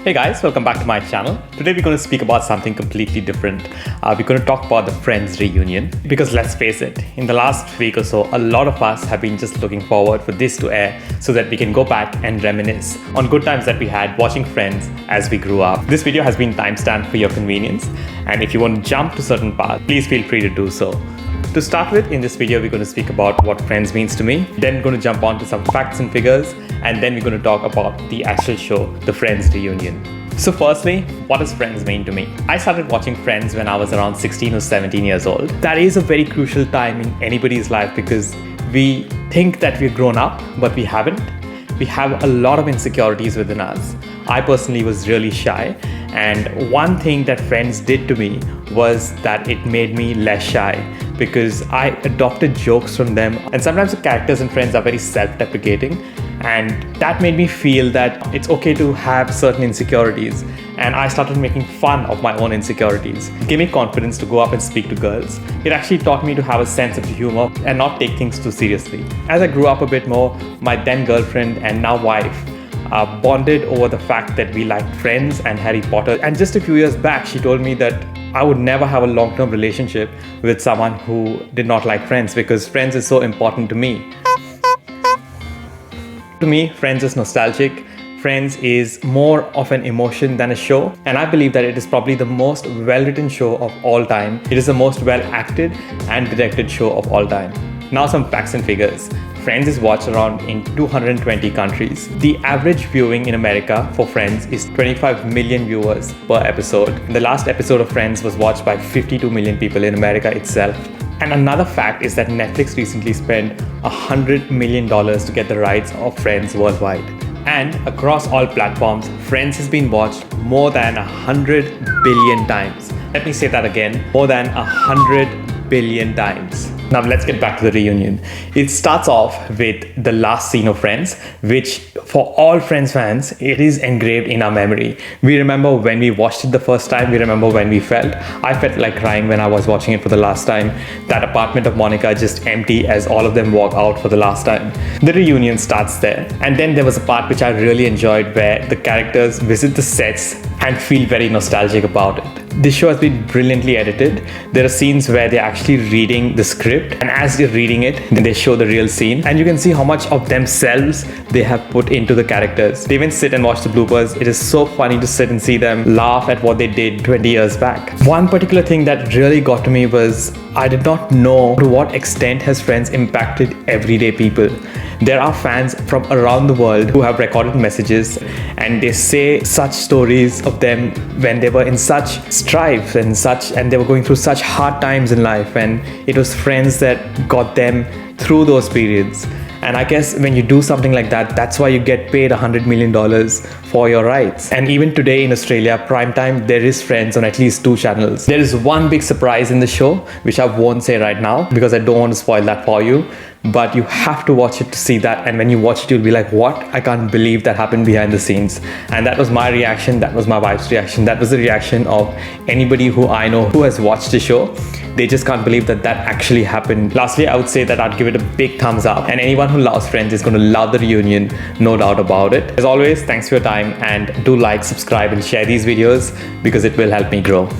Hey guys, welcome back to my channel. Today we're going to speak about something completely different. We're going to talk about the Friends reunion. Because let's face it, in the last week or so, a lot of us have been just looking forward for this to air so that we can go back and reminisce on good times that we had watching Friends as we grew up. This video has been timestamped for your convenience, and if you want to jump to certain parts, please feel free to do so. To start with, in this video, we're going to speak about what Friends means to me. Then we're going to jump on to some facts and figures, and then we're going to talk about the actual show, the Friends reunion. So firstly, what does Friends mean to me? I started watching Friends when I was around 16 or 17 years old. That is a very crucial time in anybody's life because we think that we've grown up, but we haven't. We have a lot of insecurities within us. I personally was really shy, and one thing that Friends did to me was that it made me less shy because I adopted jokes from them, and sometimes the characters in Friends are very self-deprecating, and that made me feel that it's okay to have certain insecurities, and I started making fun of my own insecurities. It gave me confidence to go up and speak to girls. It actually taught me to have a sense of humor and not take things too seriously. As I grew up a bit more, my then girlfriend and now wife bonded over the fact that we liked Friends and Harry Potter. And just a few years back, she told me that I would never have a long-term relationship with someone who did not like Friends because Friends is so important to me. To me, Friends is nostalgic. Friends is more of an emotion than a show, and I believe that it is probably the most well-written show of all time. It is the most well-acted and directed show of all time. Now some facts and figures. Friends is watched around in 220 countries. The average viewing in America for Friends is 25 million viewers per episode. The last episode of Friends was watched by 52 million people in America itself. And another fact is that Netflix recently spent $100 million to get the rights of Friends worldwide. And across all platforms, Friends has been watched more than 100 billion times. Let me say that again, more than 100 billion times. Now let's get back to the reunion. It starts off with the last scene of Friends, which for all Friends fans, it is engraved in our memory. We remember when we watched it the first time, we remember when we felt. I felt like crying when I was watching it for the last time. That apartment of Monica just empty as all of them walk out for the last time. The reunion starts there. And then there was a part which I really enjoyed where the characters visit the sets and feel very nostalgic about it. This show has been brilliantly edited. There are scenes where they're actually reading the script, and as they're reading it, then they show the real scene, and you can see how much of themselves they have put into the characters. They even sit and watch the bloopers. It is so funny to sit and see them laugh at what they did 20 years back. One particular thing that really got to me was I did not know to what extent has Friends impacted everyday people. There are fans from around the world who have recorded messages, and they say such stories of them when they were in such strife and they were going through such hard times in life, and it was Friends that got them through those periods. And I guess when you do something like that, that's why you get paid $100 million for your rights. And even today in Australia, primetime, there is Friends on at least 2 channels. There is one big surprise in the show, which I won't say right now because I don't want to spoil that for you. But you have to watch it to see that, and when you watch it, you'll be like, what? I can't believe that happened behind the scenes. And that was my reaction, that was my wife's reaction, that was the reaction of anybody who I know who has watched the show. They just can't believe that that actually happened. Lastly, I would say that I'd give it a big thumbs up, and anyone who loves Friends is going to love the reunion, no doubt about it. As always, thanks for your time, and do like, subscribe and share these videos because it will help me grow.